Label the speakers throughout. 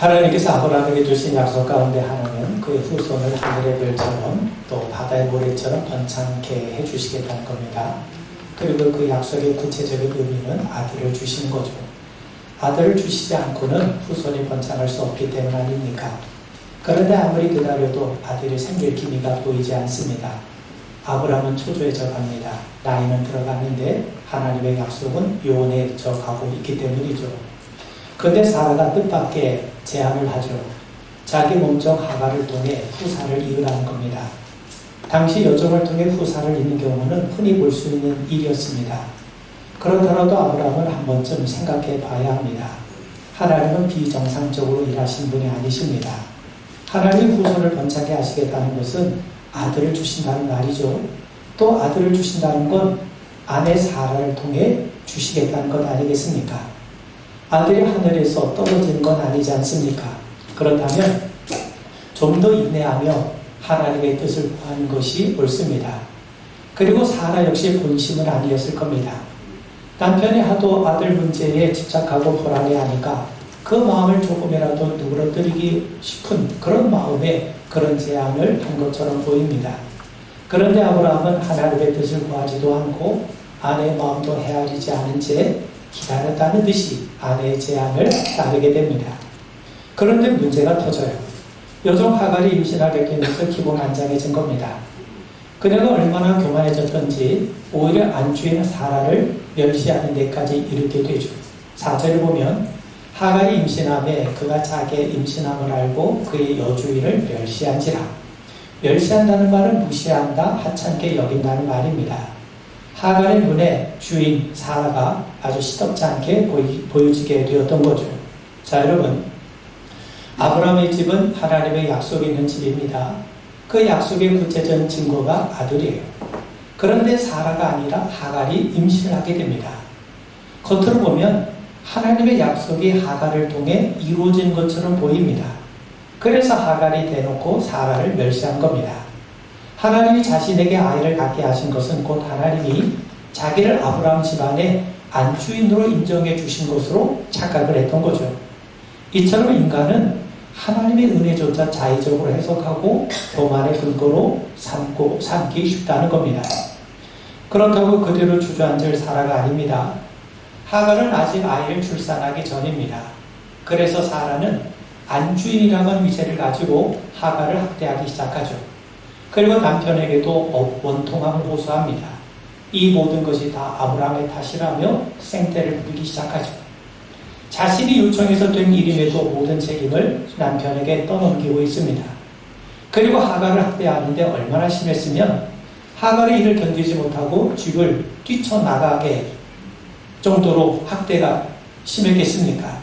Speaker 1: 하나님께서 아브라함에게 주신 약속 가운데 하나는 그의 후손을 하늘의 별처럼 또 바다의 모래처럼 번창케 해주시겠다는 겁니다. 그리고 그 약속의 구체적인 의미는 아들을 주시는 거죠. 아들을 주시지 않고는 후손이 번창할 수 없기 때문 아닙니까? 그런데 아무리 기다려도 아들이 생길 기미가 보이지 않습니다. 아브라함은 초조해져 갑니다. 나이는 들어갔는데 하나님의 약속은 요원해져 가고 있기 때문이죠. 그런데 사라가 뜻밖의 제안을 하죠. 자기 몸종 하가를 통해 후사를 이으라는 겁니다. 당시 여종을 통해 후사를 잇는 경우는 흔히 볼 수 있는 일이었습니다. 그렇더라도 아브라함은 한 번쯤 생각해 봐야 합니다. 하나님은 비정상적으로 일하신 분이 아니십니다. 하나님 후손을 번창하게 하시겠다는 것은 아들을 주신다는 말이죠. 또 아들을 주신다는 건 아내 사라를 통해 주시겠다는 것 아니겠습니까? 아들이 하늘에서 떨어진 건 아니지 않습니까? 그렇다면 좀 더 인내하며 하나님의 뜻을 구하는 것이 옳습니다. 그리고 사라 역시 본심은 아니었을 겁니다. 남편이 하도 아들 문제에 집착하고 불안해하니까 그 마음을 조금이라도 누그러뜨리기 싶은 그런 마음에 그런 제안을 한 것처럼 보입니다. 그런데 아브라함은 하나님의 뜻을 구하지도 않고 아내의 마음도 헤아리지 않은 채 기다렸다는 듯이 아내의 제안을 따르게 됩니다. 그런데 문제가 터져요. 여종 하갈이 임신하게 되면서 기분 안장해진 겁니다. 그녀가 얼마나 교만해졌던지 오히려 안주인 사라를 멸시하는 데까지 이르게 되죠. 4절을 보면 하갈이 임신함에 그가 자기의 임신함을 알고 그의 여주인을 멸시한지라. 멸시한다는 말은 무시한다, 하찮게 여긴다는 말입니다. 하갈의 눈에 주인 사라가 아주 시덥지 않게 보여지게 되었던 거죠. 자, 여러분, 아브라함의 집은 하나님의 약속이 있는 집입니다. 그 약속의 구체적인 증거가 아들이에요. 그런데 사라가 아니라 하갈이 임신을 하게 됩니다. 겉으로 보면 하나님의 약속이 하갈을 통해 이루어진 것처럼 보입니다. 그래서 하갈이 대놓고 사라를 멸시한 겁니다. 하나님이 자신에게 아이를 갖게 하신 것은 곧 하나님이 자기를 아브라함 집안의 안주인으로 인정해 주신 것으로 착각을 했던 거죠. 이처럼 인간은 하나님의 은혜조차 자의적으로 해석하고 교만의 근거로 삼기 쉽다는 겁니다. 그렇다고 그대로 주저앉을 사라가 아닙니다. 하갈은 아직 아이를 출산하기 전입니다. 그래서 사라는 안주인이라는 위세를 가지고 하갈을 학대하기 시작하죠. 그리고 남편에게도 원통함을 호소합니다. 이 모든 것이 다 아브라함의 탓이라며 생떼를 부리기 시작하죠. 자신이 요청해서 된 일임에도 모든 책임을 남편에게 떠넘기고 있습니다. 그리고 하갈을 학대하는데 얼마나 심했으면 하갈의 일을 견디지 못하고 집을 뛰쳐나가게 정도로 학대가 심했겠습니까?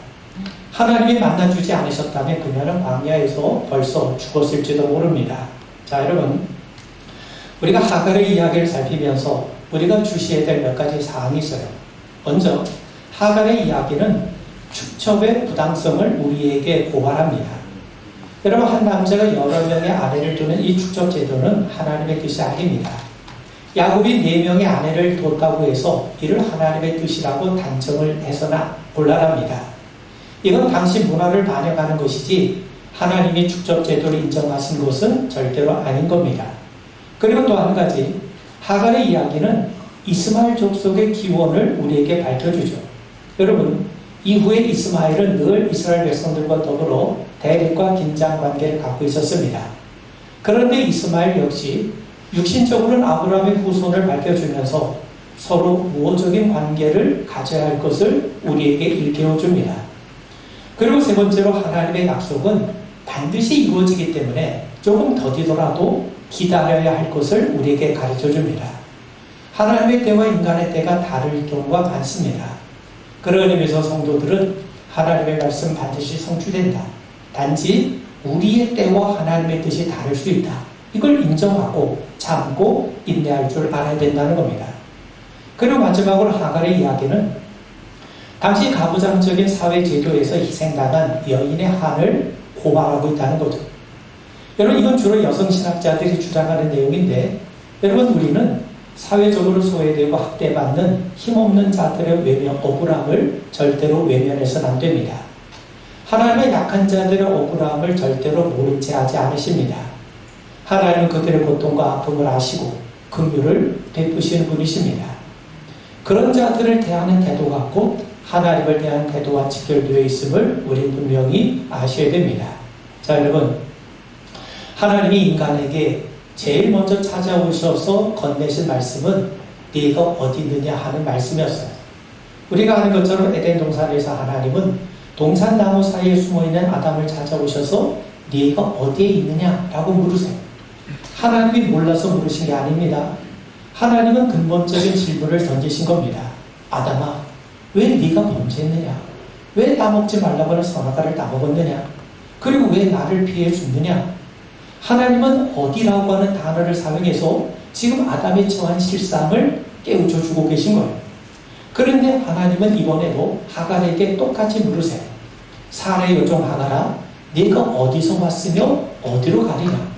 Speaker 1: 하나님이 만나주지 않으셨다면 그녀는 광야에서 벌써 죽었을지도 모릅니다. 자, 여러분, 우리가 하갈의 이야기를 살피면서 우리가 주시해야 될 몇 가지 사항이 있어요. 먼저 하갈의 이야기는 축첩의 부당성을 우리에게 고발합니다. 여러분, 한 남자가 여러 명의 아내를 두는 이 축첩 제도는 하나님의 뜻이 아닙니다. 야곱이 4명의 아내를 뒀다고 해서 이를 하나님의 뜻이라고 단정을 해서나 곤란합니다. 이건 당시 문화를 반영하는 것이지 하나님이 축적 제도를 인정하신 것은 절대로 아닌 겁니다. 그리고 또 한 가지, 하갈의 이야기는 이스마엘 족속의 기원을 우리에게 밝혀주죠. 여러분, 이후에 이스마엘은 늘 이스라엘 백성들과 더불어 대립과 긴장 관계를 갖고 있었습니다. 그런데 이스마엘 역시 육신적으로는 아브라함의 후손을 밝혀주면서 서로 우호적인 관계를 가져야 할 것을 우리에게 일깨워줍니다. 그리고 세 번째로 하나님의 약속은 반드시 이루어지기 때문에 조금 더디더라도 기다려야 할 것을 우리에게 가르쳐줍니다. 하나님의 때와 인간의 때가 다를 경우가 많습니다. 그런 의미에서 성도들은 하나님의 말씀 반드시 성취된다. 단지 우리의 때와 하나님의 뜻이 다를 수 있다. 이걸 인정하고 참고 인내할 줄 알아야 된다는 겁니다. 그리고 마지막으로 하갈의 이야기는 당시 가부장적인 사회 제도에서 희생당한 여인의 한을 고발하고 있다는 거죠. 여러분, 이건 주로 여성 신학자들이 주장하는 내용인데, 여러분, 우리는 사회적으로 소외되고 학대받는 힘없는 자들의 억울함을 절대로 외면해서는 안 됩니다. 하나님은 약한 자들의 억울함을 절대로 모른 채 하지 않으십니다. 하나님은 그들의 고통과 아픔을 아시고 긍휼을 베푸시는 분이십니다. 그런 자들을 대하는 태도가 곧 하나님을 대하는 태도와 직결되어 있음을 우리 분명히 아셔야 됩니다. 자, 여러분, 하나님이 인간에게 제일 먼저 찾아오셔서 건네신 말씀은 네가 어디 있느냐 하는 말씀이었어요. 우리가 아는 것처럼 에덴 동산에서 하나님은 동산나무 사이에 숨어있는 아담을 찾아오셔서 네가 어디에 있느냐라고 물으세요. 하나님이 몰라서 물으신 게 아닙니다. 하나님은 근본적인 질문을 던지신 겁니다. 아담아, 왜 네가 범죄했느냐? 왜 따먹지 말라고 하는 선악과를 따먹었느냐? 그리고 왜 나를 피해 죽느냐? 하나님은 어디라고 하는 단어를 사용해서 지금 아담이 처한 실상을 깨우쳐 주고 계신 거예요. 그런데 하나님은 이번에도 하갈에게 똑같이 물으세요. 사라의 여종 하갈아, 네가 어디서 왔으며 어디로 가리냐?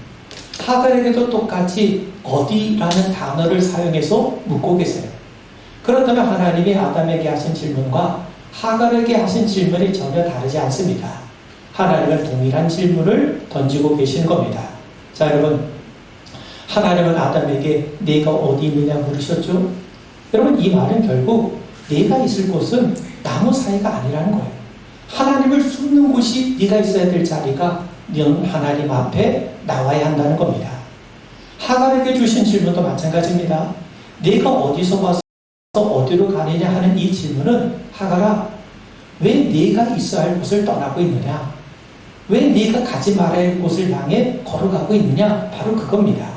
Speaker 1: 하갈에게도 똑같이 어디라는 단어를 사용해서 묻고 계세요. 그렇다면 하나님이 아담에게 하신 질문과 하갈에게 하신 질문이 전혀 다르지 않습니다. 하나님은 동일한 질문을 던지고 계신 겁니다. 자, 여러분, 하나님은 아담에게 네가 어디 있느냐 물으셨죠? 여러분, 이 말은 결국 네가 있을 곳은 나무 사이가 아니라는 거예요. 하나님을 숨는 곳이 네가 있어야 될 자리가 넌 하나님 앞에 나와야 한다는 겁니다. 하갈에게 주신 질문도 마찬가지입니다. 네가 어디서 와서 어디로 가느냐 하는 이 질문은 하갈아, 왜 네가 있어야 할 곳을 떠나고 있느냐? 왜 네가 가지 말아야 할 곳을 향해 걸어가고 있느냐? 바로 그겁니다.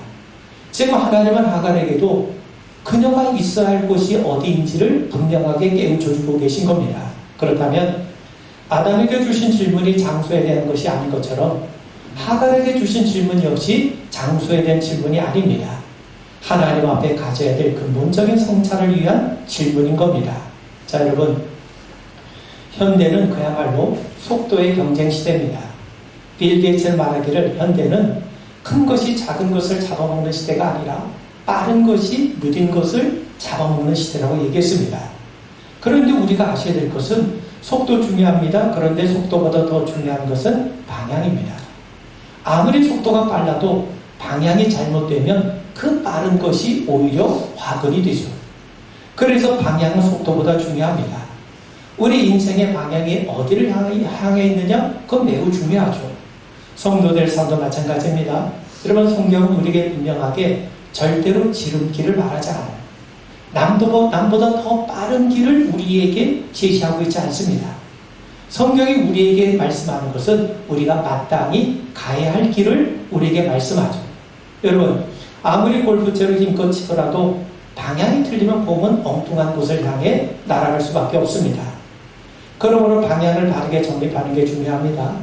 Speaker 1: 지금 하나님은 하갈에게도 그녀가 있어야 할 곳이 어디인지를 분명하게 깨우쳐주고 계신 겁니다. 그렇다면 아담에게 주신 질문이 장소에 대한 것이 아닌 것처럼 하갈에게 주신 질문 역시 장소에 대한 질문이 아닙니다. 하나님 앞에 가져야 될 근본적인 성찰을 위한 질문인 겁니다. 자, 여러분, 현대는 그야말로 속도의 경쟁 시대입니다. 빌 게이츠는 말하기를 현대는 큰 것이 작은 것을 잡아먹는 시대가 아니라 빠른 것이 느린 것을 잡아먹는 시대라고 얘기했습니다. 그런데 우리가 아셔야 될 것은 속도 중요합니다. 그런데 속도보다 더 중요한 것은 방향입니다. 아무리 속도가 빨라도 방향이 잘못되면 그 빠른 것이 오히려 화근이 되죠. 그래서 방향은 속도보다 중요합니다. 우리 인생의 방향이 어디를 향해 있느냐? 그건 매우 중요하죠. 성도들 삶도 마찬가지입니다. 여러분, 성경은 우리에게 분명하게 절대로 지름길을 말하지 않아요. 남보다 더 빠른 길을 우리에게 제시하고 있지 않습니다. 성경이 우리에게 말씀하는 것은 우리가 마땅히 가야 할 길을 우리에게 말씀하죠. 여러분, 아무리 골프채로 힘껏 치더라도 방향이 틀리면 공은 엉뚱한 곳을 향해 날아갈 수밖에 없습니다. 그러므로 방향을 바르게 정립하는 게 중요합니다.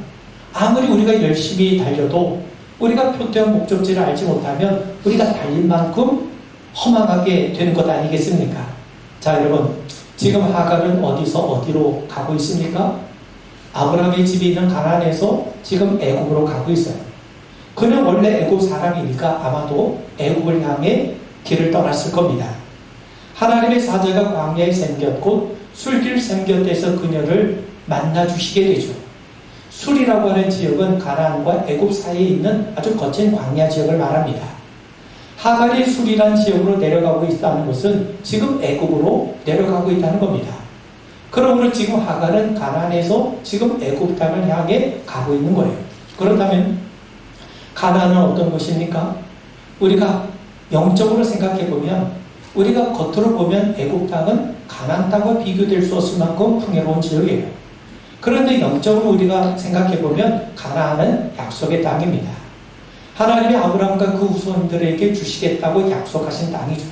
Speaker 1: 아무리 우리가 열심히 달려도 우리가 표대한 목적지를 알지 못하면 우리가 달린 만큼 허망하게 되는 것 아니겠습니까? 자, 여러분, 지금 하갈은 어디서 어디로 가고 있습니까? 아브라함의 집이 있는 가나안에서 지금 애굽으로 가고 있어요. 그는 원래 애굽 사람이니까 아마도 애굽을 향해 길을 떠났을 겁니다. 하나님의 사자가 광야에 생겼고 술길 생겼대서 그녀를 만나주시게 되죠. 술이라고 하는 지역은 가나안과 애굽 사이에 있는 아주 거친 광야 지역을 말합니다. 하갈이 술이란 지역으로 내려가고 있다는 것은 지금 애굽으로 내려가고 있다는 겁니다. 그러므로 지금 하갈은 가나안에서 지금 애굽 땅을 향해 가고 있는 거예요. 그렇다면 가나안은 어떤 곳입니까? 우리가 영적으로 생각해 보면 우리가 겉으로 보면 애굽 땅은 가나안 땅과 비교될 수 없을 만큼 풍요로운 지역이에요. 그런데 영적으로 우리가 생각해 보면 가나안은 약속의 땅입니다. 하나님이 아브라함과 그 후손들에게 주시겠다고 약속하신 땅이죠.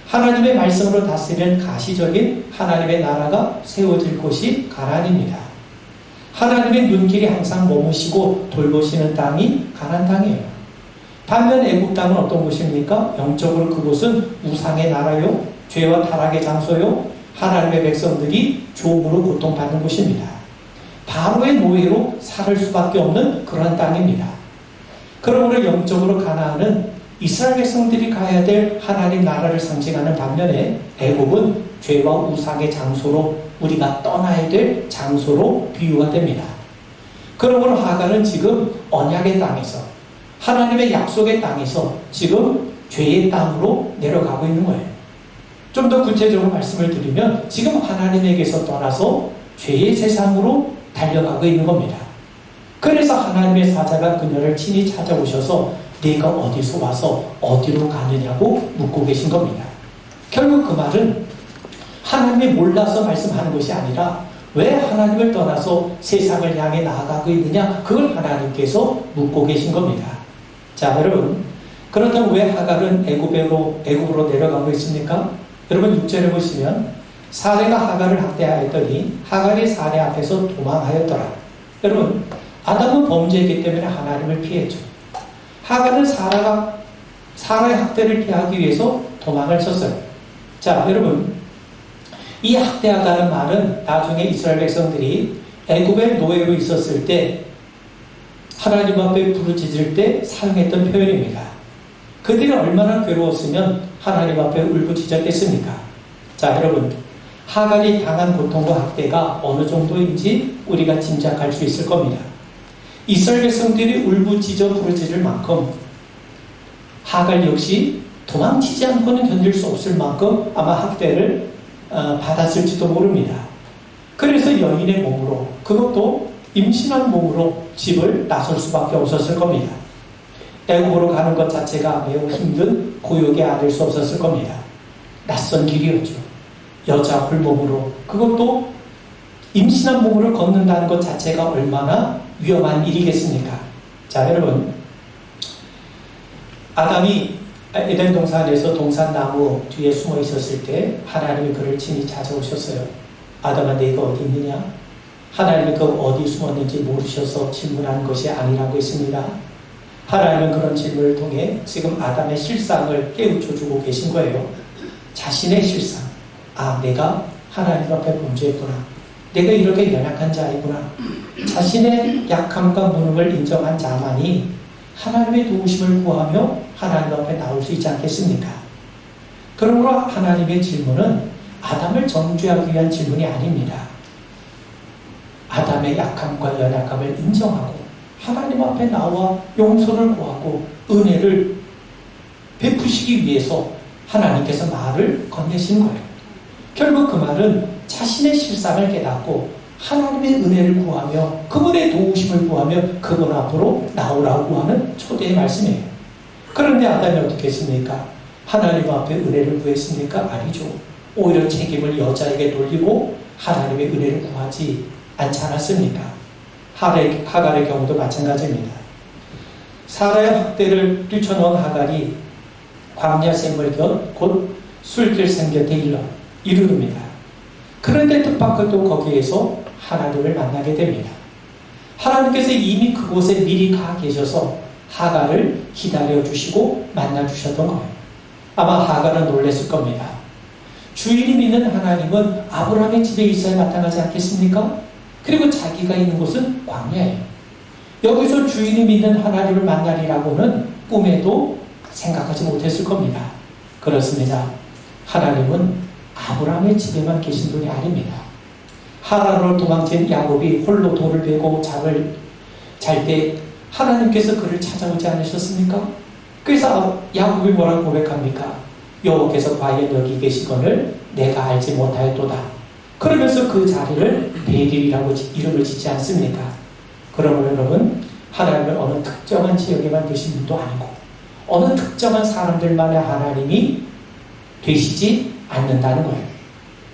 Speaker 1: 하나님의 말씀으로 다스리는 가시적인 하나님의 나라가 세워질 곳이 가나안입니다. 하나님의 눈길이 항상 머무시고 돌보시는 땅이 가나안 땅이에요. 반면 애굽 땅은 어떤 곳입니까? 영적으로 그곳은 우상의 나라요, 죄와 타락의 장소요, 하나님의 백성들이 조음으로 고통받는 곳입니다. 바로의 노예로 살 수밖에 없는 그런 땅입니다. 그러므로 영적으로 가나안은 이스라엘 백성들이 가야 될 하나님 나라를 상징하는 반면에 애굽은 죄와 우상의 장소로 우리가 떠나야 될 장소로 비유가 됩니다. 그러므로 하갈은 지금 언약의 땅에서, 하나님의 약속의 땅에서 지금 죄의 땅으로 내려가고 있는 거예요. 좀 더 구체적으로 말씀을 드리면 지금 하나님에게서 떠나서 죄의 세상으로 달려가고 있는 겁니다. 그래서 하나님의 사자가 그녀를 친히 찾아오셔서 네가 어디서 와서 어디로 가느냐고 묻고 계신 겁니다. 결국 그 말은 하나님이 몰라서 말씀하는 것이 아니라 왜 하나님을 떠나서 세상을 향해 나아가고 있느냐, 그걸 하나님께서 묻고 계신 겁니다. 자, 여러분, 그렇다면 왜 하갈은 애굽으로 내려가고 있습니까? 여러분 6절에 보시면 사레가 하갈을 학대하였더니 하갈이 사레 앞에서 도망하였더라. 여러분, 아담은 범죄했기 때문에 하나님을 피했죠. 하갈은 사라의 학대를 피하기 위해서 도망을 쳤어요. 자, 여러분, 이 학대하다는 말은 나중에 이스라엘 백성들이 애굽의 노예로 있었을 때 하나님 앞에 부르짖을 때 사용했던 표현입니다. 그들이 얼마나 괴로웠으면 하나님 앞에 울부짖었겠습니까? 자, 여러분, 하갈이 당한 고통과 학대가 어느 정도인지 우리가 짐작할 수 있을 겁니다. 이스라엘 백성들이 울부짖어 부르짖을 만큼 하갈 역시 도망치지 않고는 견딜 수 없을 만큼 아마 학대를 받았을지도 모릅니다. 그래서 여인의 몸으로, 그것도 임신한 몸으로 집을 나설 수밖에 없었을 겁니다. 애굽으로 가는 것 자체가 매우 힘든 고역이 아닐 수 없었을 겁니다. 낯선 길이었죠. 여자 홀몸으로, 그것도 임신한 몸으로 걷는다는 것 자체가 얼마나 위험한 일이겠습니까? 자, 여러분, 아담이 에덴 동산에서 동산나무 뒤에 숨어 있었을 때 하나님이 그를 친히 찾아오셨어요. 아담아, 네가 어디 있느냐? 하나님이 그 어디 숨었는지 모르셔서 질문하는 것이 아니라고 했습니다. 하나님은 그런 질문을 통해 지금 아담의 실상을 깨우쳐주고 계신 거예요. 자신의 실상. 아, 내가 하나님 앞에 범죄했구나. 내가 이렇게 연약한 자이구나. 자신의 약함과 무능을 인정한 자만이 하나님의 도우심을 구하며 하나님 앞에 나올 수 있지 않겠습니까? 그러므로 하나님의 질문은 아담을 정죄하기 위한 질문이 아닙니다. 아담의 약함과 연약함을 인정하고 하나님 앞에 나와 용서를 구하고 은혜를 베푸시기 위해서 하나님께서 말을 건네신 거예요. 결국 그 말은 자신의 실상을 깨닫고 하나님의 은혜를 구하며 그분의 도우심을 구하며 그분 앞으로 나오라고 하는 초대의 말씀이에요. 그런데 아담이 어떻게 했습니까? 하나님 앞에 은혜를 구했습니까? 아니죠. 오히려 책임을 여자에게 돌리고 하나님의 은혜를 구하지 않지 않았습니까? 하갈의 경우도 마찬가지입니다. 사라의 학대를 뛰쳐놓은 하갈이 광야 생물곁 곧 술길 생곁에 이르릅니다. 그런데 뜻밖에도 거기에서 하나님을 만나게 됩니다. 하나님께서 이미 그곳에 미리 가 계셔서 하갈을 기다려주시고 만나주셨던 거예요. 아마 하갈은 놀랐을 겁니다. 주인이 믿는 하나님은 아브라함의 집에 있어야 마땅하지 않겠습니까? 그리고 자기가 있는 곳은 광야예요. 여기서 주인이 믿는 하나님을 만나리라고는 꿈에도 생각하지 못했을 겁니다. 그렇습니다. 하나님은 아브라함의 집에만 계신 분이 아닙니다. 하란으로 도망친 야곱이 홀로 돌을 베고 잠을 잘 때 하나님께서 그를 찾아오지 않으셨습니까? 그래서 야곱이 뭐라고 고백합니까? 여호와께서 과연 여기 계시거늘 내가 알지 못하였도다. 그러면서 그 자리를 베델이라고 이름을 짓지 않습니까? 그러면 여러분, 하나님은 어느 특정한 지역에만 계신 분도 아니고 어느 특정한 사람들만의 하나님이 되시지 않는다는 거예요.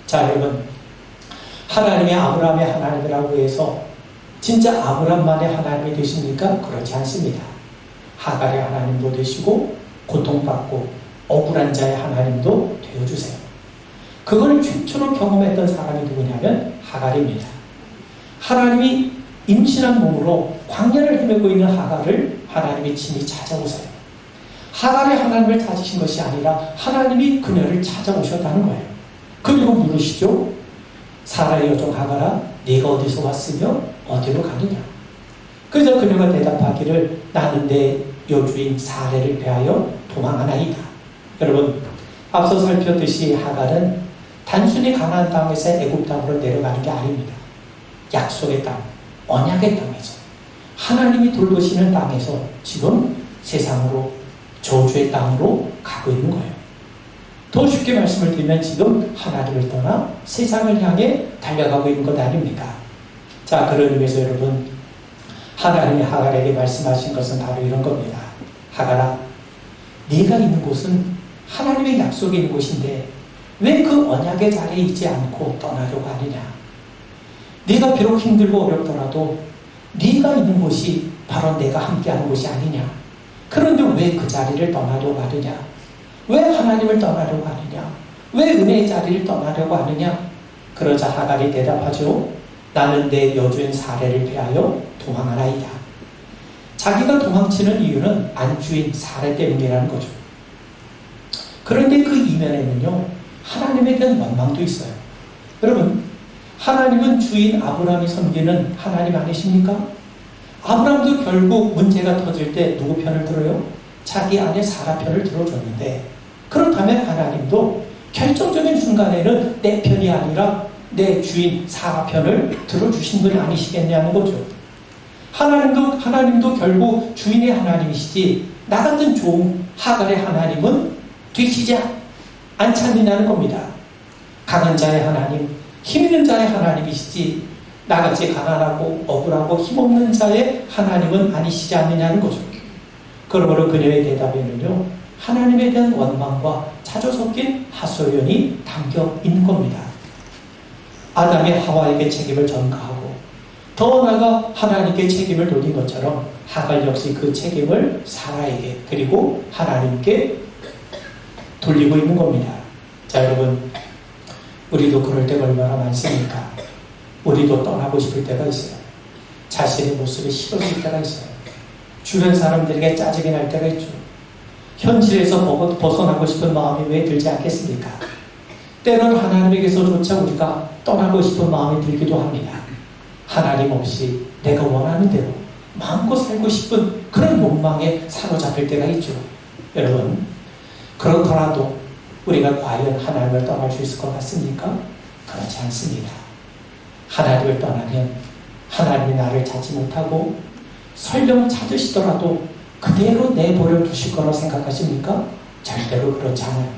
Speaker 1: 자, 여러분, 하나님의 아브라함의 하나님이라고 해서 진짜 아브라함만의 하나님이 되십니까? 그렇지 않습니다. 하갈의 하나님도 되시고 고통받고 억울한 자의 하나님도 되어주세요. 그걸 최초로 경험했던 사람이 누구냐면 하갈입니다. 하나님이 임신한 몸으로 광야를 헤매고 있는 하갈을 하나님이 친히 찾아오세요. 하갈의 하나님을 찾으신 것이 아니라 하나님이 그녀를 찾아오셨다는 거예요. 그리고 물으시죠. 사라의 여종 하갈아, 네가 어디서 왔으며 어디로 가느냐? 그래서 그녀가 대답하기를 나는 내 여주인 사레를 배하여 도망하나이다. 여러분, 앞서 살폈듯이 하갈은 단순히 가나안 땅에서 애굽 땅으로 내려가는 게 아닙니다. 약속의 땅, 언약의 땅에서 하나님이 돌보시는 땅에서 지금 세상으로, 저주의 땅으로 가고 있는 거예요. 더 쉽게 말씀을 드리면 지금 하나님을 떠나 세상을 향해 달려가고 있는 것 아닙니까? 자, 그런 의미에서 여러분, 하나님이 하갈에게 말씀하신 것은 바로 이런 겁니다. 하갈아, 네가 있는 곳은 하나님의 약속이 있는 곳인데 왜 그 언약의 자리에 있지 않고 떠나려고 하느냐? 네가 비록 힘들고 어렵더라도 네가 있는 곳이 바로 내가 함께하는 곳이 아니냐? 그런데 왜 그 자리를 떠나려고 하느냐? 왜 하나님을 떠나려고 하느냐? 왜 은혜의 자리를 떠나려고 하느냐? 그러자 하갈이 대답하죠. 나는 내 여주인 사례를 피하여 도망하나이다. 자기가 도망치는 이유는 안주인 사례 때문이라는 거죠. 그런데 그 이면에는요, 하나님에 대한 원망도 있어요. 여러분, 하나님은 주인 아브라함이 섬기는 하나님 아니십니까? 아브라함도 결국 문제가 터질 때 누구 편을 들어요? 자기 아내 사라 편을 들어줬는데, 그렇다면 하나님도 결정적인 순간에는 내 편이 아니라 내 주인 사라 편을 들어주신 분이 아니시겠냐는 거죠. 하나님도 결국 주인의 하나님이시지 나 같은 종 하갈의 하나님은 되시지 않지 않느냐는 겁니다. 강한 자의 하나님, 힘 있는 자의 하나님이시지 나같이 가난하고 억울하고 힘없는 자의 하나님은 아니시지 않느냐는 거죠. 그러므로 그녀의 대답에는요, 하나님에 대한 원망과 자주 섞인 하소연이 담겨 있는 겁니다. 아담이 하와에게 책임을 전가하고 더 나아가 하나님께 책임을 돌린 것처럼 하갈 역시 그 책임을 사라에게 그리고 하나님께 돌리고 있는 겁니다. 자, 여러분, 우리도 그럴 때가 얼마나 많습니까? 우리도 떠나고 싶을 때가 있어요. 자신의 모습이 싫어질 때가 있어요. 주변 사람들에게 짜증이 날 때가 있죠. 현실에서 벗어나고 싶은 마음이 왜 들지 않겠습니까? 때로는 하나님에게서조차 우리가 떠나고 싶은 마음이 들기도 합니다. 하나님 없이 내가 원하는 대로 마음껏 살고 싶은 그런 욕망에 사로잡힐 때가 있죠. 여러분, 그렇더라도 우리가 과연 하나님을 떠날 수 있을 것 같습니까? 그렇지 않습니다. 하나님을 떠나면 하나님이 나를 찾지 못하고 설령 찾으시더라도 그대로 내버려 두실 거라고 생각하십니까? 절대로 그렇지 않아요.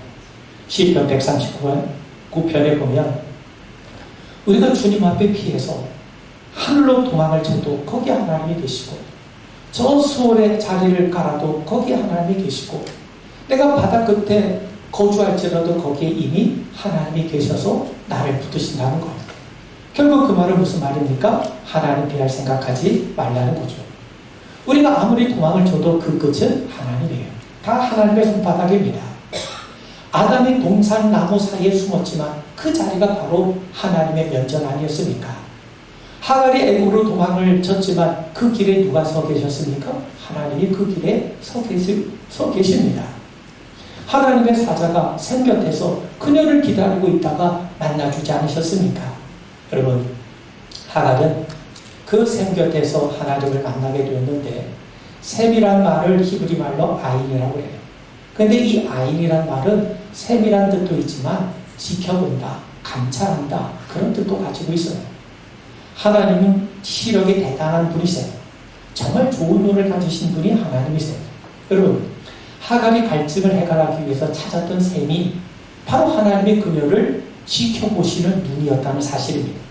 Speaker 1: 시편 139편에 보면 우리가 주님 앞에 피해서 하늘로 도망을 쳐도 거기 하나님이 계시고 저 수월의 자리를 깔아도 거기 하나님이 계시고 내가 바다 끝에 거주할지라도 거기에 이미 하나님이 계셔서 나를 붙드신다는 거예요. 결국 그 말은 무슨 말입니까? 하나님 피할 생각하지 말라는 거죠. 우리가 아무리 도망을 쳐도 그 끝은 하나님이에요. 다 하나님의 손바닥입니다. 아담이 동산 나무 사이에 숨었지만 그 자리가 바로 하나님의 면전 아니었습니까? 하갈이 애굽으로 도망을 쳤지만 그 길에 누가 서 계셨습니까? 하나님이 그 길에 서 계십니다. 하나님의 사자가 샘 곁에서 그녀를 기다리고 있다가 만나주지 않으셨습니까? 여러분, 하갈은 그 샘 곁에서 하나님을 만나게 되었는데 샘이란 말을 히브리 말로 아인이라고 해요. 그런데 이 아인이란 말은 샘이란 뜻도 있지만 지켜본다, 감찰한다 그런 뜻도 가지고 있어요. 하나님은 시력이 대단한 분이세요. 정말 좋은 눈을 가지신 분이 하나님이세요. 여러분, 하갈이 갈증을 해결하기 위해서 찾았던 샘이 바로 하나님의 그녀를 지켜보시는 눈이었다는 사실입니다.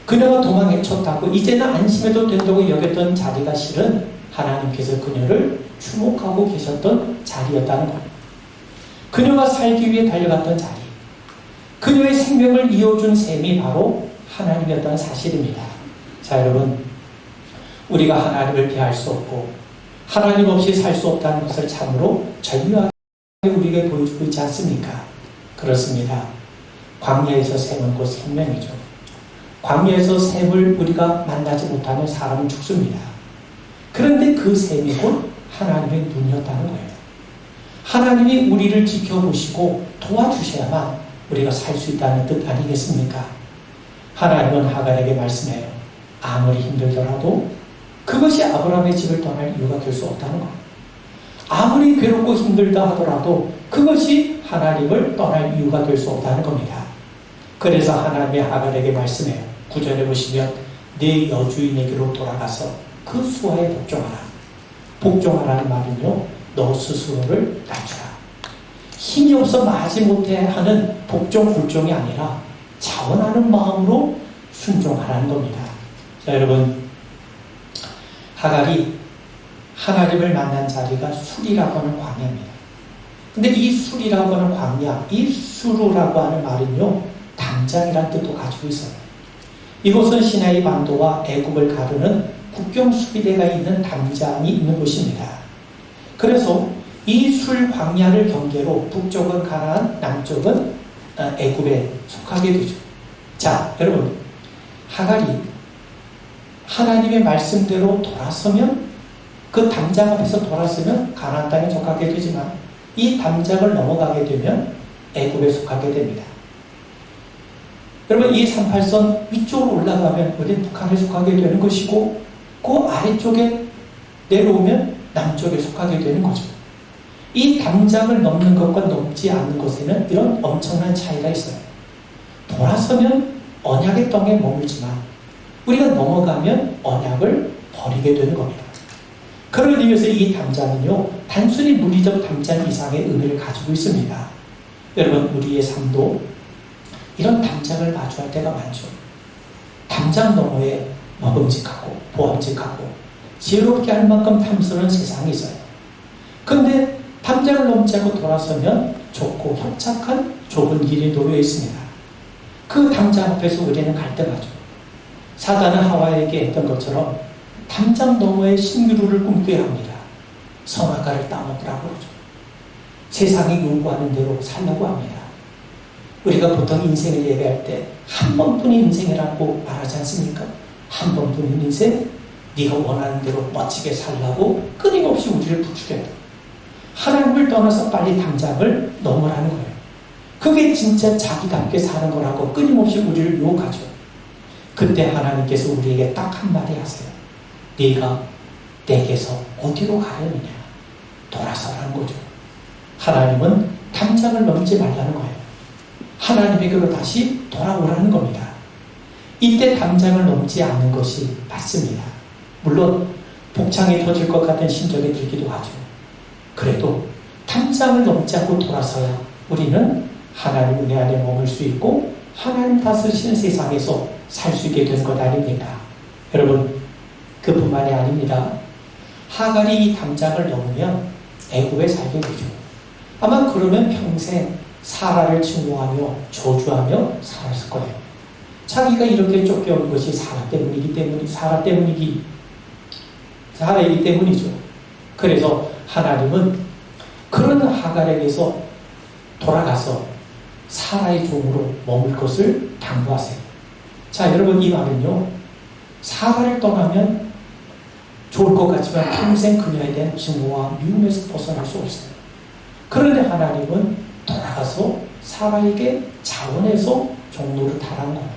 Speaker 1: 그녀가 도망에 쳤다고 이제는 안심해도 된다고 여겼던 자리가 실은 하나님께서 그녀를 주목하고 계셨던 자리였다는 거예요. 그녀가 살기 위해 달려갔던 자리, 그녀의 생명을 이어준 셈이 바로 하나님이었다는 사실입니다. 자, 여러분, 우리가 하나님을 피할 수 없고 하나님 없이 살 수 없다는 것을 참으로 절묘하게 우리에게 보여주고 있지 않습니까? 그렇습니다. 광야에서 샘은 곧 생명이죠. 광야에서 샘을 우리가 만나지 못하면 사람은 죽습니다. 그런데 그 샘이 곧 하나님의 눈이었다는 거예요. 하나님이 우리를 지켜보시고 도와주셔야만 우리가 살 수 있다는 뜻 아니겠습니까? 하나님은 하갈에게 말씀해요. 아무리 힘들더라도 그것이 아브라함의 집을 떠날 이유가 될 수 없다는 거예요. 아무리 괴롭고 힘들다 하더라도 그것이 하나님을 떠날 이유가 될 수 없다는 겁니다. 그래서 하나님이 하갈에게 말씀해요. 9절에 보시면 네 여주인에게로 돌아가서 그 수하에 복종하라. 복종하라는 말은요, 너 스스로를 낮추라. 힘이 없어 마지 못해 하는 복종 굴종이 아니라 자원하는 마음으로 순종하라는 겁니다. 자, 여러분, 하갈이 하나님을 만난 자리가 술이라고 하는 광야입니다. 근데 이 술이라고 하는 광야, 이 수루라고 하는 말은요, 담장이라는 뜻도 가지고 있어요. 이곳은 시나이 반도와 애굽을 가르는 국경 수비대가 있는 담장이 있는 곳입니다. 그래서 이 술 광야를 경계로 북쪽은 가나안, 남쪽은 애굽에 속하게 되죠. 자, 여러분, 하갈이 하나님의 말씀대로 돌아서면, 그 담장 앞에서 돌아서면 가나안 땅에 속하게 되지만 이 담장을 넘어가게 되면 애굽에 속하게 됩니다. 여러분, 이 38선 위쪽으로 올라가면 우리는 북한에 속하게 되는 것이고, 그 아래쪽에 내려오면 남쪽에 속하게 되는 거죠. 이 담장을 넘는 것과 넘지 않는 것에는 이런 엄청난 차이가 있어요. 돌아서면 언약의 땅에 머물지만 우리가 넘어가면 언약을 버리게 되는 겁니다. 그러기 위해서 이 담장은요, 단순히 물리적 담장 이상의 의미를 가지고 있습니다. 여러분, 우리의 삶도 이런 담장을 마주할 때가 많죠. 담장 너머에 먹음직하고 보암직하고 지혜롭게 할 만큼 탐스러운 세상이 있어요. 그런데 담장을 넘지 않고 돌아서면 좁고 협착한 좁은 길이 놓여 있습니다. 그 담장 앞에서 우리는 갈등하죠. 사단은 하와에게 했던 것처럼 담장 너머의 신기루를 꿈꾸게 합니다. 선악과를 따먹으라고 그러죠. 세상이 요구하는 대로 살라고 합니다. 우리가 보통 인생을 얘기할 때 한 번뿐인 인생이라고 말하지 않습니까? 한 번뿐인 인생, 네가 원하는 대로 멋지게 살라고 끊임없이 우리를 부추겨요. 하나님을 떠나서 빨리 담장을 넘으라는 거예요. 그게 진짜 자기답게 사는 거라고 끊임없이 우리를 유혹하죠. 그때 하나님께서 우리에게 딱 한마디 하세요. 네가 내게서 어디로 가려느냐? 돌아서라는 거죠. 하나님은 담장을 넘지 말라는 거예요. 하나님에게로 다시 돌아오라는 겁니다. 이때 담장을 넘지 않는 것이 맞습니다. 물론 복창이 터질 것 같은 심정이 들기도 하죠. 그래도 담장을 넘지 않고 돌아서야 우리는 하나님 은혜 안에 머물 수 있고 하나님 다스리시는 세상에서 살 수 있게 된 것 아닙니까? 여러분, 그뿐만이 아닙니다. 하갈이 이 담장을 넘으면 애굽에 살게 되죠. 아마 그러면 평생 사라를 증오하며 저주하며 살았을 거예요. 자기가 이렇게 쫓겨온 것이 사라이기 때문이죠. 그래서 하나님은 그런 하갈에게서 돌아가서 사라의 종으로 머물 것을 당부하세요. 자, 여러분, 이 말은요, 사라를 떠나면 좋을 것 같지만 평생 그녀에 대한 증오와 미움에서 벗어날 수 없어요. 그런데 하나님은 돌아가서 사라에게 자원해서 종로를 타라는 거예요.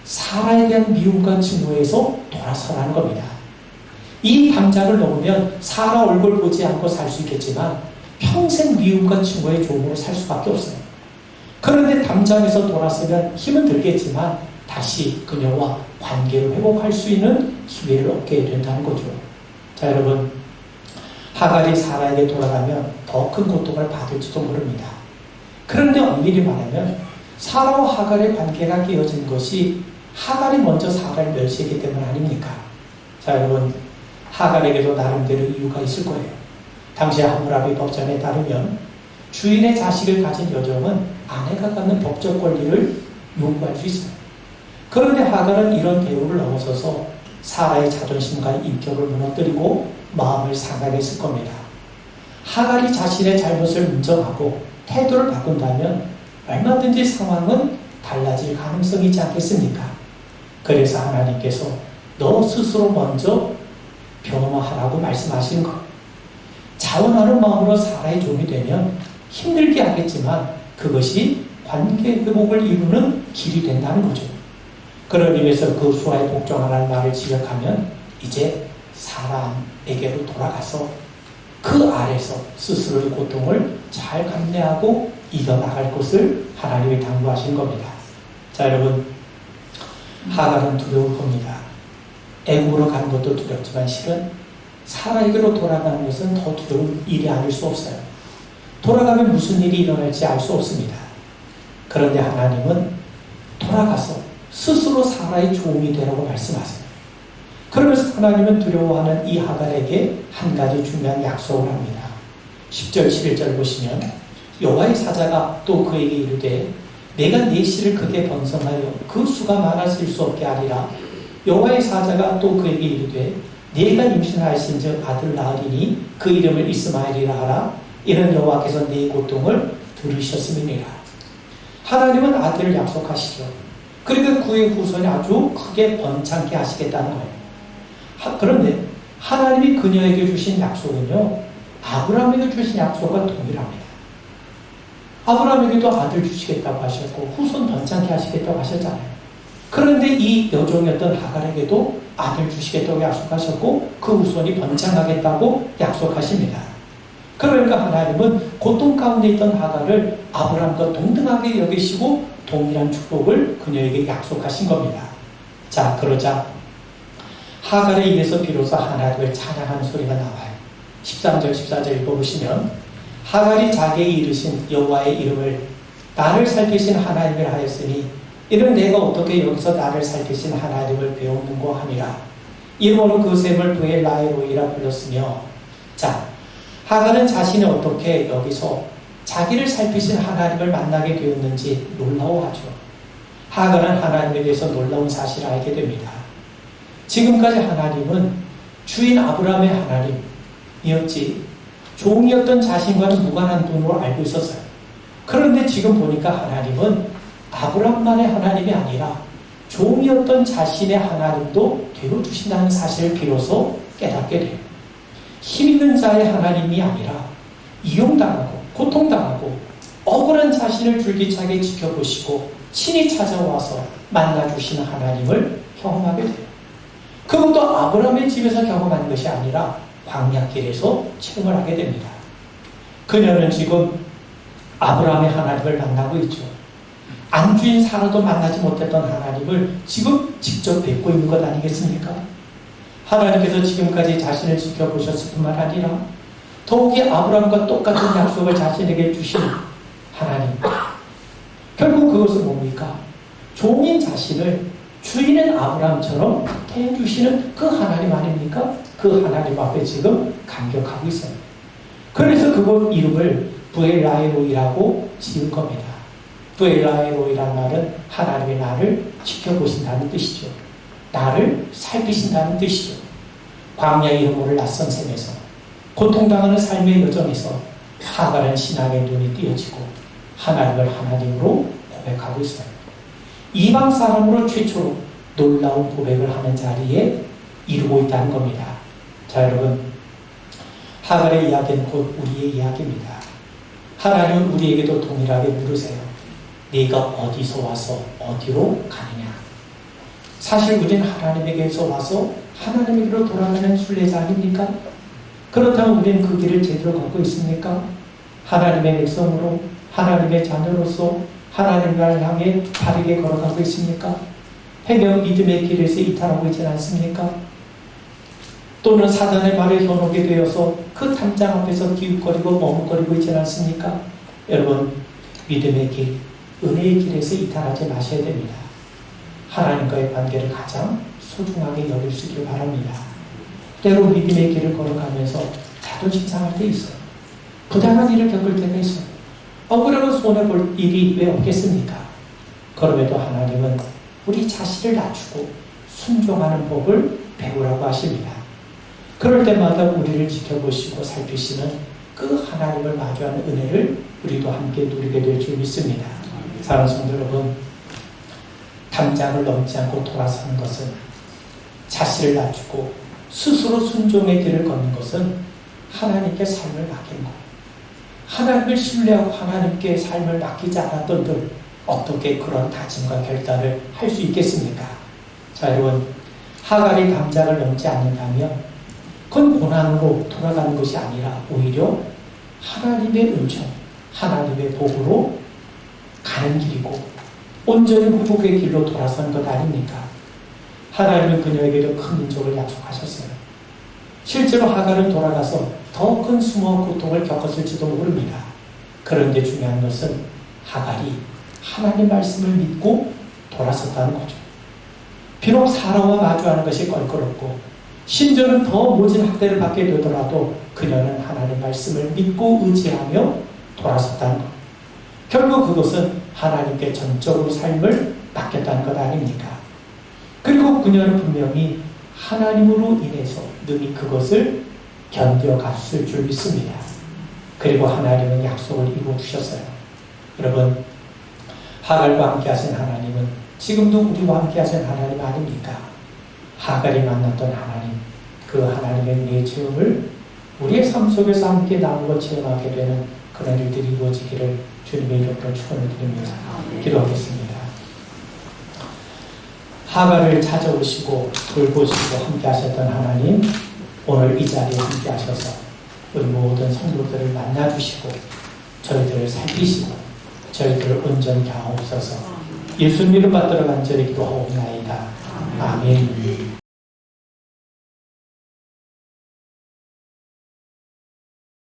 Speaker 1: 사라에 대한 미움과 증오에서 돌아서라는 겁니다. 이 담장을 넘으면 사라 얼굴 보지 않고 살 수 있겠지만 평생 미움과 증오의 종으로 살 수밖에 없어요. 그런데 담장에서 돌아서면 힘은 들겠지만 다시 그녀와 관계를 회복할 수 있는 기회를 얻게 된다는 거죠. 자, 여러분, 하갈이 사라에게 돌아가면 더 큰 고통을 받을지도 모릅니다. 그런데 엄밀히 말하면 사라와 하갈의 관계가 깨어진 것이 하갈이 먼저 사라를 멸시했기 때문 아닙니까? 자, 여러분, 하갈에게도 나름대로 이유가 있을 거예요. 당시 하무라비 법전에 따르면 주인의 자식을 가진 여종은 아내가 갖는 법적 권리를 요구할 수 있어요. 그런데 하갈은 이런 대우를 넘어서서 사라의 자존심과 인격을 무너뜨리고 마음을 상하게 했을 겁니다. 하갈이 자신의 잘못을 인정하고 태도를 바꾼다면 얼마든지 상황은 달라질 가능성이 있지 않겠습니까? 그래서 하나님께서 너 스스로 먼저 변화하라고 말씀하시는 것. 자원하는 마음으로 사라의 종이 되면 힘들게 하겠지만 그것이 관계 회복을 이루는 길이 된다는 거죠. 그러기 위해서 그 수하에 복종하라는 말을 지적하면 이제 사람에게로 돌아가서 그 아래서 스스로의 고통을 잘 감내하고 이겨나갈 것을 하나님이 당부하시는 겁니다. 자, 여러분, 하갈은 두려울 겁니다. 애국으로 가는 것도 두렵지만 실은 사라에게로 돌아가는 것은 더 두려운 일이 아닐 수 없어요. 돌아가면 무슨 일이 일어날지 알 수 없습니다. 그런데 하나님은 돌아가서 스스로 사라의 종이 되라고 말씀하세요. 그러면서 하나님은 두려워하는 이 하갈에게 한 가지 중요한 약속을 합니다. 10절 11절 보시면 여호와의 사자가 또 그에게 이르되 내가 네 씨를 크게 번성하여 그 수가 많아질 수 없게 하리라. 여호와의 사자가 또 그에게 이르되 네가 임신하신즉 아들 낳으리니 그 이름을 이스마엘이라 하라. 이는 여호와께서 네 고통을 들으셨음이니라. 하나님은 아들을 약속하시죠. 그리고 그의 후손이 아주 크게 번창케 하시겠다는 거예요. 그런데 하나님이 그녀에게 주신 약속은요, 아브라함에게 주신 약속과 동일합니다. 아브라함에게도 아들 주시겠다고 하셨고 후손 번창케 하시겠다고 하셨잖아요. 그런데 이 여종이었던 하갈에게도 아들 주시겠다고 약속하셨고 그 후손이 번창하겠다고 약속하십니다. 그러니까 하나님은 고통 가운데 있던 하갈을 아브라함과 동등하게 여기시고 동일한 축복을 그녀에게 약속하신 겁니다. 자, 그러자 하갈에 의해서 비로소 하나님을 찬양하는 소리가 나와요. 13절 14절 읽어보시면 하갈이 자기에게 이르신 여호와의 이름을 나를 살피신 하나님을 하였으니 이는 내가 어떻게 여기서 나를 살피신 하나님을 배웠는고 하니라. 이름으로 그 샘을 브엘라헤로이라 불렀으며, 자, 하갈은 자신이 어떻게 여기서 자기를 살피신 하나님을 만나게 되었는지 놀라워하죠. 하갈은 하나님에 대해서 놀라운 사실을 알게 됩니다. 지금까지 하나님은 주인 아브라함의 하나님이었지 종이었던 자신과는 무관한 분으로 알고 있었어요. 그런데 지금 보니까 하나님은 아브라함만의 하나님이 아니라 종이었던 자신의 하나님도 되어주신다는 사실을 비로소 깨닫게 돼요. 힘있는 자의 하나님이 아니라 이용당하고 고통당하고 억울한 자신을 줄기차게 지켜보시고 친히 찾아와서 만나주시는 하나님을 경험하게 돼요. 그것도 아브라함의 집에서 경험한 것이 아니라 광야길에서 체험을 하게 됩니다. 그녀는 지금 아브라함의 하나님을 만나고 있죠. 안주인 사라도 만나지 못했던 하나님을 지금 직접 뵙고 있는 것 아니겠습니까? 하나님께서 지금까지 자신을 지켜보셨을 뿐만 아니라 더욱이 아브라함과 똑같은 약속을 자신에게 주신 하나님. 결국 그것은 뭡니까? 종인 자신을 주인은 아브라함처럼 대해주시는 그 하나님 아닙니까? 그 하나님 앞에 지금 감격하고 있어요. 그래서 그곳 이름을 브엘라헤로이라고 지은 겁니다. 브엘라헤로이라는 말은 하나님이 나를 지켜보신다는 뜻이죠. 나를 살피신다는 뜻이죠. 광야의 여모를 낯선 셈에서 고통당하는 삶의 여정에서 하갈은 신앙의 눈이 띄어지고 하나님을 하나님으로 고백하고 있어요. 이방 사람으로 최초로 놀라운 고백을 하는 자리에 이루고 있다는 겁니다. 자, 여러분, 하갈의 이야기는 곧 우리의 이야기입니다. 하나님은 우리에게도 동일하게 물으세요. 네가 어디서 와서 어디로 가느냐? 사실 우리는 하나님에게서 와서 하나님에게로 돌아가는 순례자 아닙니까? 그렇다면 우리는 그 길을 제대로 걷고 있습니까? 하나님의 백성으로, 하나님의 자녀로서 하나님을 향해 바르게 걸어가고 있습니까? 행여 믿음의 길에서 이탈하고 있지는 않습니까? 또는 사단의 말에 현혹이 되어서 그 탐장 앞에서 기웃거리고 머뭇거리고 있지는 않습니까? 여러분, 믿음의 길, 은혜의 길에서 이탈하지 마셔야 됩니다. 하나님과의 관계를 가장 소중하게 여길 수 있기를 바랍니다. 때로 믿음의 길을 걸어가면서 자존심 상할 때 있어요. 부당한 일을 겪을 때가 있어요. 억울하고 손해볼 일이 왜 없겠습니까? 그럼에도 하나님은 우리 자신을 낮추고 순종하는 법을 배우라고 하십니다. 그럴 때마다 우리를 지켜보시고 살피시는 그 하나님을 마주하는 은혜를 우리도 함께 누리게 될 줄 믿습니다. 사랑하는 성도 여러분, 담장을 넘지 않고 돌아서는 것은, 자신을 낮추고 스스로 순종의 길을 걷는 것은 하나님께 삶을 맡기는 거예요. 하나님을 신뢰하고 하나님께 삶을 맡기지 않았던들 어떻게 그런 다짐과 결단을 할 수 있겠습니까? 자, 여러분, 하갈이 담장을 넘지 않는다면 그건 고난으로 돌아가는 것이 아니라 오히려 하나님의 은총, 하나님의 복으로 가는 길이고 온전히 회복의 길로 돌아서는 것 아닙니까? 하나님은 그녀에게도 큰 민족을 약속하셨어요. 실제로 하갈은 돌아가서 더 큰 수모와 고통을 겪었을지도 모릅니다. 그런데 중요한 것은 하갈이 하나님 말씀을 믿고 돌아섰다는 거죠. 비록 사람과 마주하는 것이 껄끄럽고 심지어는 더 모진 학대를 받게 되더라도 그녀는 하나님 말씀을 믿고 의지하며 돌아섰다는 것. 결국 그것은 하나님께 전적으로 삶을 맡겼다는 것 아닙니까? 그리고 그녀는 분명히 하나님으로 인해서 능히 그것을 견뎌갔을 줄 믿습니다. 그리고 하나님은 약속을 이루어주셨어요. 여러분, 하갈과 함께 하신 하나님은 지금도 우리와 함께 하신 하나님 아닙니까? 하갈이 만났던 하나님, 그 하나님의 은혜의 체험을 우리의 삶 속에서 함께 나누고 체험하게 되는 그런 일들이 이루어지기를 주님의 이름으로 축원을 드립니다. 기도하겠습니다. 하갈을 찾아오시고 돌보시고 함께 하셨던 하나님, 오늘 이 자리에 함께 하셔서 우리 모든 성도들을 만나주시고 저희들을 살피시고 저희들을 온전히 하옵소서. 예수님 이름 받들어 간절히 기도하옵나이다. 아멘.